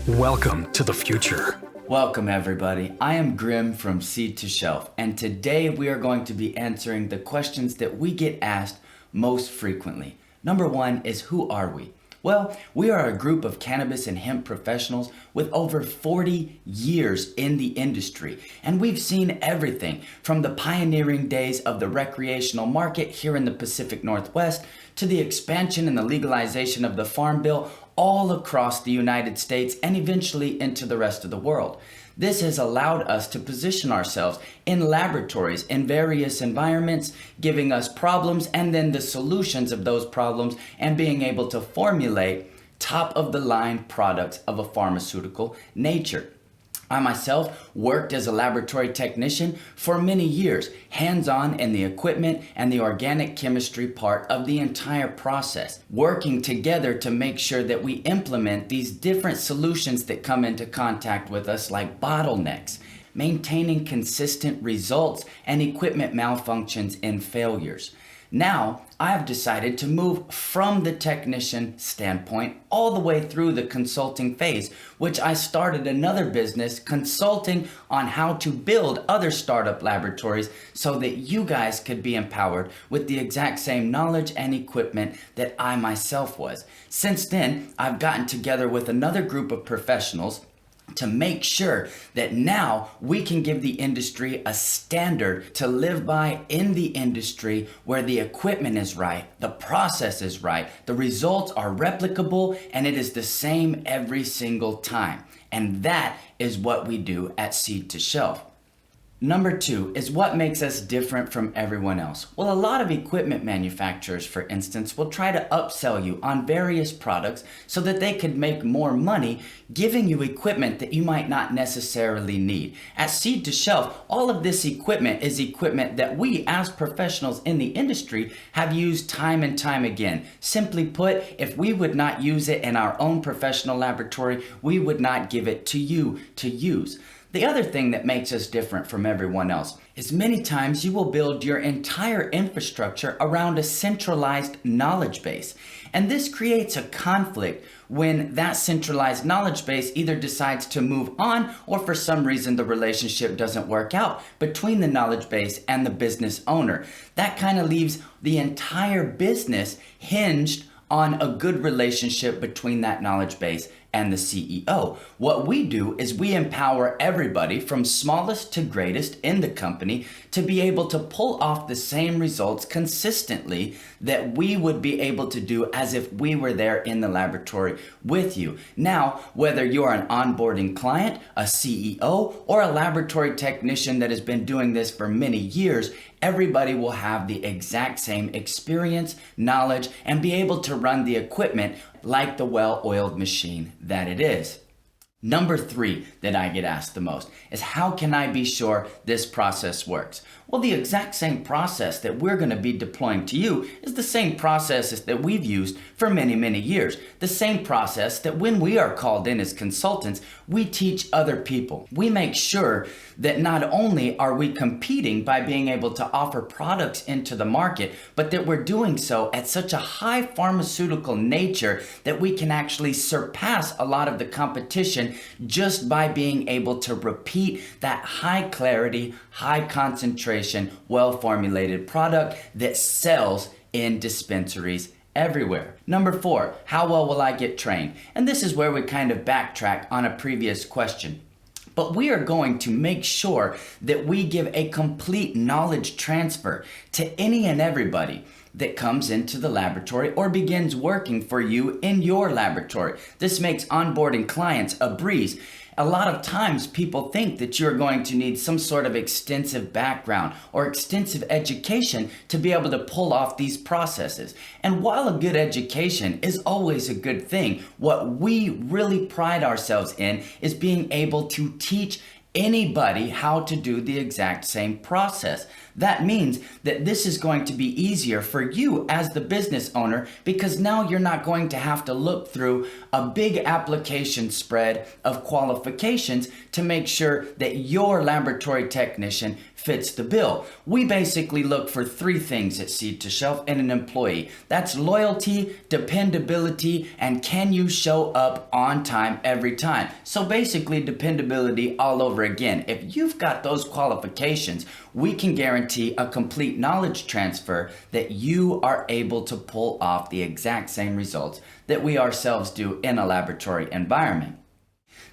Welcome to the future. Welcome everybody. I am Grim from Seed to Shelf, and today we are going to be answering the questions that we get asked most frequently. Number one is, who are we? Well, we are a group of cannabis and hemp professionals with over 40 years in the industry, and we've seen everything from the pioneering days of the recreational market here in the Pacific Northwest to the expansion and the legalization of the Farm Bill all across the United States and eventually into the rest of the world. This has allowed us to position ourselves in laboratories in various environments, giving us problems and then the solutions of those problems and being able to formulate top of the line products of a pharmaceutical nature. I myself worked as a laboratory technician for many years, hands-on in the equipment and the organic chemistry part of the entire process, working together to make sure that we implement these different solutions that come into contact with us, like bottlenecks, maintaining consistent results, and equipment malfunctions and failures. Now, I have decided to move from the technician standpoint all the way through the consulting phase, which I started another business consulting on how to build other startup laboratories so that you guys could be empowered with the exact same knowledge and equipment that I myself was. Since then, I've gotten together with another group of professionals to make sure that now we can give the industry a standard to live by in the industry, where the equipment is right, the process is right, the results are replicable, and it is the same every single time. And that is what we do at Seed to Shelf. Number two is, what makes us different from everyone else? Well, a lot of equipment manufacturers, for instance, will try to upsell you on various products so that they could make more money, giving you equipment that you might not necessarily need. At Seed to Shelf, all of this equipment is equipment that we as professionals in the industry have used time and time again. Simply put, if we would not use it in our own professional laboratory, we would not give it to you to use. The other thing that makes us different from everyone else is many times you will build your entire infrastructure around a centralized knowledge base. And this creates a conflict when that centralized knowledge base either decides to move on, or for some reason the relationship doesn't work out between the knowledge base and the business owner. That kind of leaves the entire business hinged on a good relationship between that knowledge base and the CEO. What we do is we empower everybody from smallest to greatest in the company to be able to pull off the same results consistently that we would be able to do as if we were there in the laboratory with you. Now, whether you're an onboarding client, a CEO, or a laboratory technician that has been doing this for many years, everybody will have the exact same experience, knowledge, and be able to run the equipment like the well-oiled machine that it is. Number three that I get asked the most is, how can I be sure this process works? Well, the exact same process that we're going to be deploying to you is the same process that we've used for many, many years. The same process that when we are called in as consultants, we teach other people. We make sure that not only are we competing by being able to offer products into the market, but that we're doing so at such a high pharmaceutical nature that we can actually surpass a lot of the competition just by being able to repeat that high clarity, high concentration, well-formulated product that sells in dispensaries everywhere. Number four, how well will I get trained? And this is where we kind of backtrack on a previous question. But we are going to make sure that we give a complete knowledge transfer to any and everybody that comes into the laboratory or begins working for you in your laboratory. This makes onboarding clients a breeze. A lot of times people think that you're going to need some sort of extensive background or extensive education to be able to pull off these processes. And while a good education is always a good thing, what we really pride ourselves in is being able to teach anybody how to do the exact same process. That means that this is going to be easier for you as the business owner, because now you're not going to have to look through a big application spread of qualifications to make sure that your laboratory technician fits the bill. We basically look for three things at Seed to Shelf in an employee. That's loyalty, dependability, and can you show up on time every time? So basically dependability all over again. If you've got those qualifications, we can guarantee a complete knowledge transfer that you are able to pull off the exact same results that we ourselves do in a laboratory environment.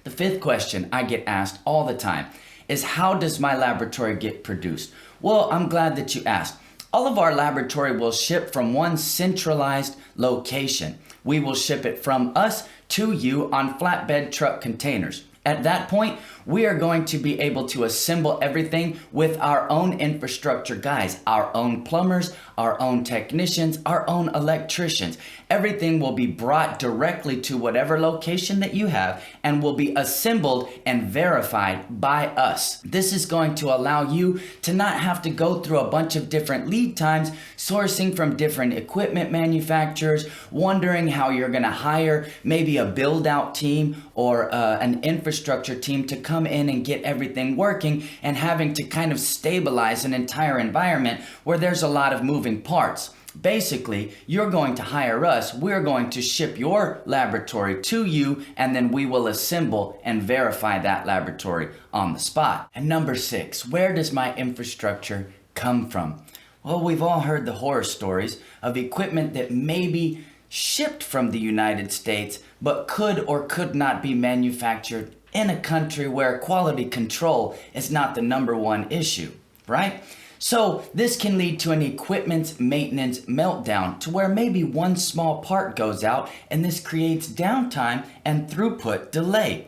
The fifth question I get asked all the time is, how does my laboratory get produced? Well, I'm glad that you asked. All of our laboratory will ship from one centralized location. We will ship it from us to you on flatbed truck containers. At that point, we are going to be able to assemble everything with our own infrastructure guys, our own plumbers, our own technicians, our own electricians. Everything will be brought directly to whatever location that you have and will be assembled and verified by us. This is going to allow you to not have to go through a bunch of different lead times, sourcing from different equipment manufacturers, wondering how you're going to hire maybe a build-out team or an infrastructure team to come in and get everything working, and having to kind of stabilize an entire environment where there's a lot of moving parts. Basically, you're going to hire us, we're going to ship your laboratory to you, and then we will assemble and verify that laboratory on the spot. And number 6, where does my infrastructure come from? Well, we've all heard the horror stories of equipment that may be shipped from the United States, but could or could not be manufactured in a country where quality control is not the number one issue, right? So this can lead to an equipment maintenance meltdown, to where maybe one small part goes out and this creates downtime and throughput delay.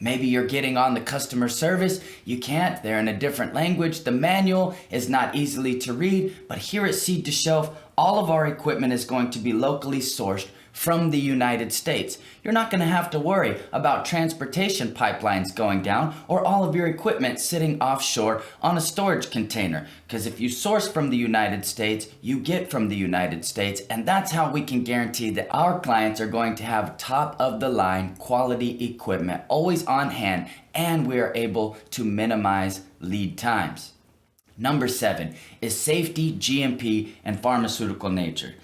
Maybe you're getting on the customer service, you can't, they're in a different language, the manual is not easily to read, but here at Seed to Shelf, all of our equipment is going to be locally sourced from the United States. You're not going to have to worry about transportation pipelines going down or all of your equipment sitting offshore on a storage container. Because if you source from the United States, you get from the United States, and that's how we can guarantee that our clients are going to have top of the line quality equipment always on hand, and we are able to minimize lead times. Number 7 is safety, GMP, and pharmaceutical nature.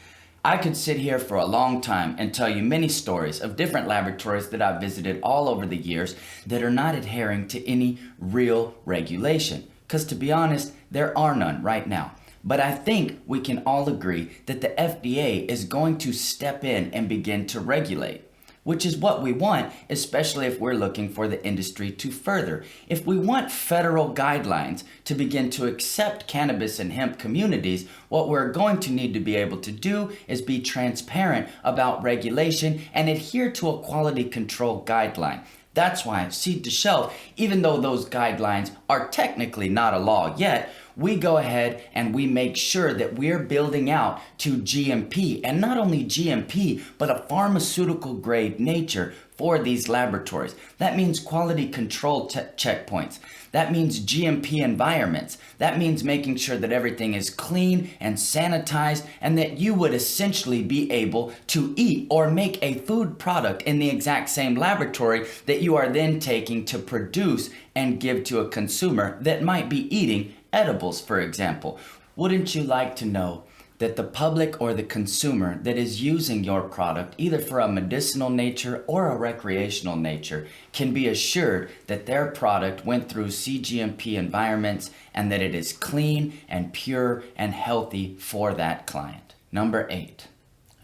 I could sit here for a long time and tell you many stories of different laboratories that I've visited all over the years that are not adhering to any real regulation. Because to be honest, there are none right now. But I think we can all agree that the FDA is going to step in and begin to regulate, which is what we want, especially if we're looking for the industry to further. If we want federal guidelines to begin to accept cannabis and hemp communities, what we're going to need to be able to do is be transparent about regulation and adhere to a quality control guideline. That's why at Seed to Shelf, even though those guidelines are technically not a law yet, we go ahead and we make sure that we're building out to GMP, and not only GMP, but a pharmaceutical grade nature for these laboratories. That means quality control checkpoints. That means GMP environments. That means making sure that everything is clean and sanitized, and that you would essentially be able to eat or make a food product in the exact same laboratory that you are then taking to produce and give to a consumer that might be eating edibles, for example. Wouldn't you like to know that the public or the consumer that is using your product, either for a medicinal nature or a recreational nature, can be assured that their product went through CGMP environments and that it is clean and pure and healthy for that client? Number 8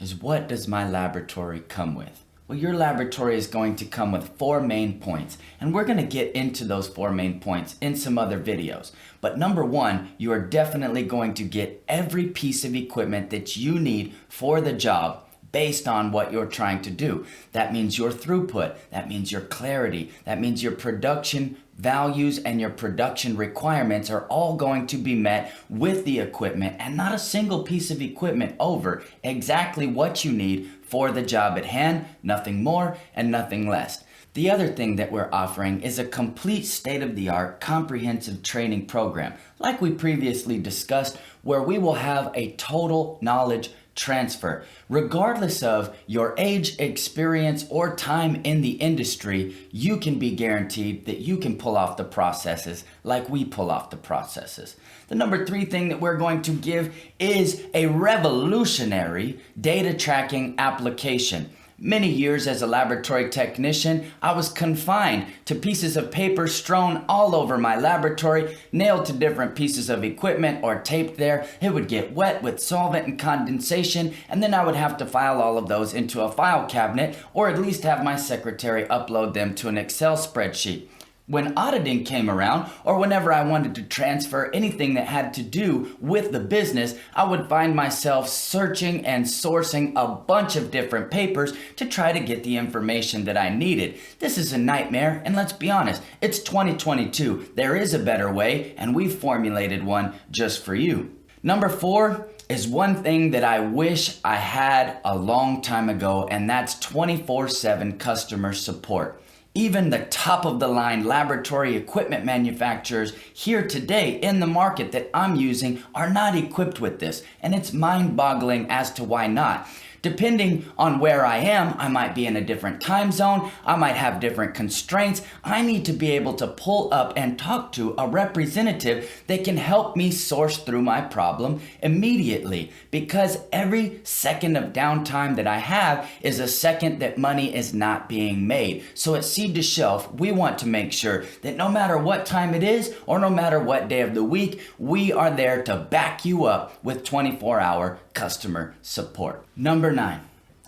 is, what does my laboratory come with? Well, your laboratory is going to come with 4 main points, and we're going to get into those 4 main points in some other videos. But number 1, you are definitely going to get every piece of equipment that you need for the job based on what you're trying to do. That means your throughput, that means your clarity, that means your production values and your production requirements are all going to be met with the equipment, and not a single piece of equipment over exactly what you need for the job at hand, nothing more and nothing less. The other thing that we're offering is a complete state-of-the-art comprehensive training program, like we previously discussed, where we will have a total knowledge transfer. Regardless of your age, experience, or time in the industry, you can be guaranteed that you can pull off the processes like we pull off the processes. The number 3 thing that we're going to give is a revolutionary data tracking application. Many years as a laboratory technician, I was confined to pieces of paper strewn all over my laboratory, nailed to different pieces of equipment or taped there. It would get wet with solvent and condensation, and then I would have to file all of those into a file cabinet or at least have my secretary upload them to an Excel spreadsheet. When auditing came around, or whenever I wanted to transfer anything that had to do with the business, I would find myself searching and sourcing a bunch of different papers to try to get the information that I needed. This is a nightmare, and let's be honest, it's 2022. There is a better way, and we've formulated one just for you. Number 4 is one thing that I wish I had a long time ago, and that's 24/7 customer support. Even the top of the line laboratory equipment manufacturers here today in the market that I'm using are not equipped with this, and it's mind-boggling as to why not. Depending on where I am, I might be in a different time zone, I might have different constraints. I need to be able to pull up and talk to a representative that can help me source through my problem immediately, because every second of downtime that I have is a second that money is not being made. So at Seed to Shelf, we want to make sure that no matter what time it is or no matter what day of the week, we are there to back you up with 24-hour customer support. Number 9,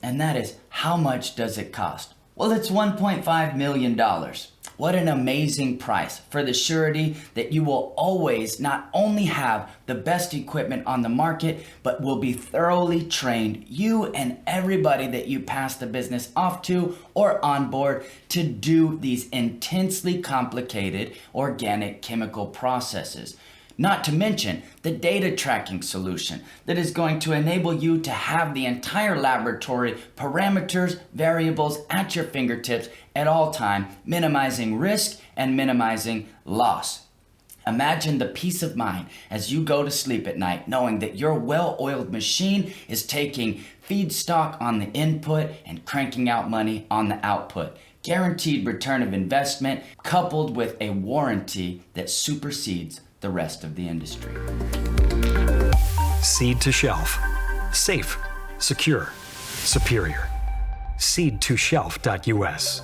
and that is, how much does it cost? Well, it's $1.5 million. What an amazing price for the surety that you will always not only have the best equipment on the market, but will be thoroughly trained, you and everybody that you pass the business off to or onboard, to do these intensely complicated organic chemical processes. Not to mention the data tracking solution that is going to enable you to have the entire laboratory parameters, variables at your fingertips at all time, minimizing risk and minimizing loss. Imagine the peace of mind as you go to sleep at night, knowing that your well-oiled machine is taking feedstock on the input and cranking out money on the output. Guaranteed return of investment coupled with a warranty that supersedes the rest of the industry. Seed to Shelf. Safe, secure, superior. Seedtoshelf.us.